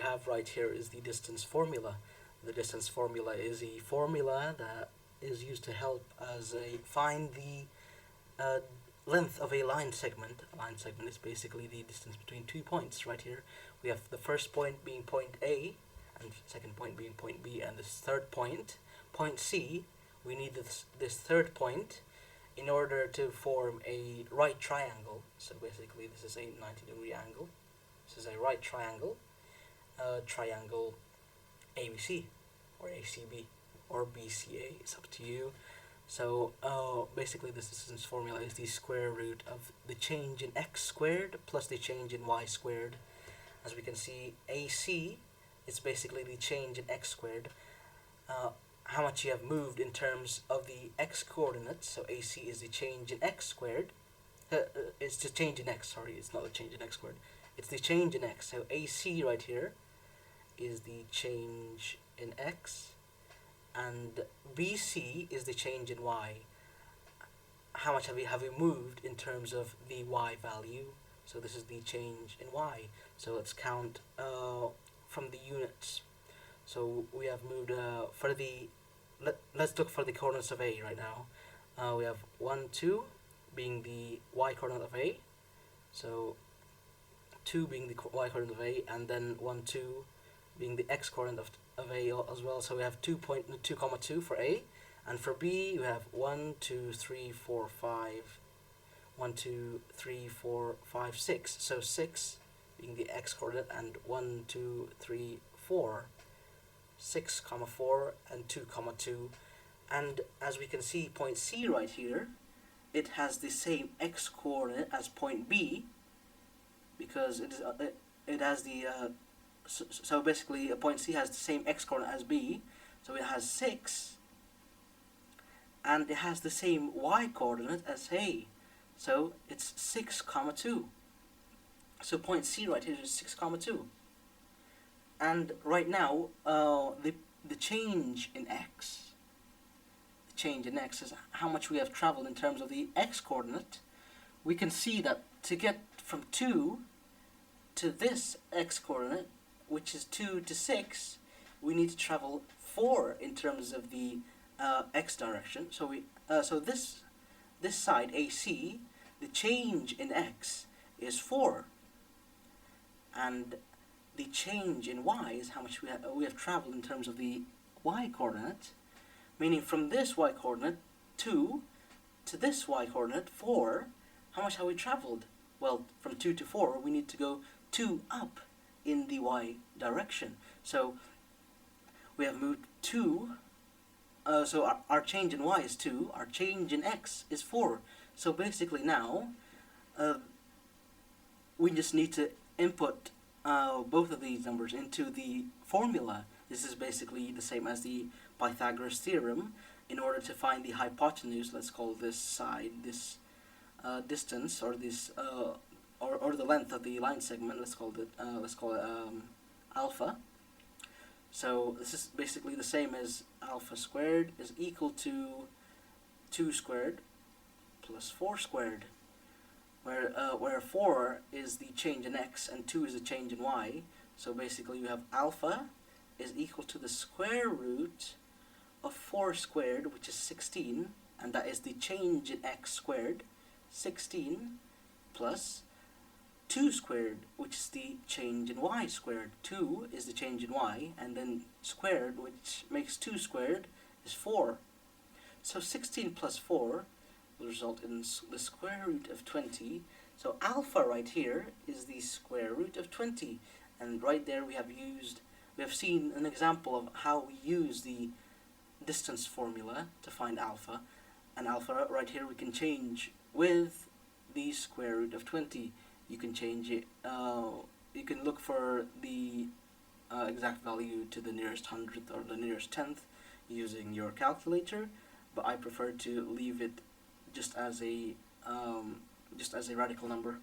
have right here is the distance formula. The distance formula is a formula that is used to help us find the length of a line segment. A line segment is basically the distance between 2 points. Right here we have the first point being point A, and second point being point B, and this third point, point C. We need this third point in order to form a right triangle. So basically this is a 90-degree angle. This is a right triangle, triangle ABC or ACB or BCA. It's up to you. So basically this distance formula is the square root of the change in x squared plus the change in y squared. As we can see, AC is basically the change in x squared, how much you have moved in terms of the x coordinates. So AC is the change in x squared. It's the change in x, sorry, it's not the change in x squared. It's the change in x. So AC right here is the change in x, and BC is the change in y. How much have you moved in terms of the y value? So this is the change in y. So let's count from the units. So we have moved for the let's look for the coordinates of A right now. We have 1, 2 being the y coordinate of A. So 2 being the y coordinate of A, and then 1, 2 being the x coordinate of A as well. So we have 2, 2 for A, and for B we have 1, 2, 3, 4, 5. 1, 2, 3, 4, 5, 6. So 6 being the x coordinate, and 1, 2, 3, 4. 6, 4, and 2, 2. And as we can see, point C right here, it has the same x coordinate as point B, because it has the so basically a point C has the same x coordinate as B, so it has 6, and it has the same y coordinate as A, so it's 6, 2. So point C right here is 6, 2. And right now, the change in x, is how much we have traveled in terms of the x coordinate. We can see that to get from 2 to this x coordinate, which is 2 to 6, we need to travel 4 in terms of the x direction. So this side AC, the change in x is 4, and the change in y is how much we have traveled in terms of the y coordinate, meaning from this y coordinate 2 to this y coordinate 4. How much have we traveled? Well, from 2 to 4 we need to go 2 up in the y direction. So we have moved 2. So our change in y is 2, our change in x is 4. So basically now we just need to input both of these numbers into the formula. This is basically the same as the Pythagoras theorem. In order to find the hypotenuse, let's call this side, this distance, or this or the length of the line segment, let's call it alpha. So this is basically the same as alpha squared is equal to 2 squared plus 4 squared, where 4 is the change in x and 2 is the change in y. So basically you have alpha is equal to the square root of 4 squared, which is 16, and that is the change in x squared, 16, plus 2 squared, which is the change in y squared. 2 is the change in y, and then squared, which makes 2 squared, is 4. So 16 plus 4 will result in the square root of 20. So alpha right here is the square root of 20, and right there we have seen an example of how we use the distance formula to find alpha. And alpha right here we can change with the square root of 20. You can change it, you can look for the exact value to the nearest hundredth or the nearest tenth using your calculator, but I prefer to leave it just as a radical number.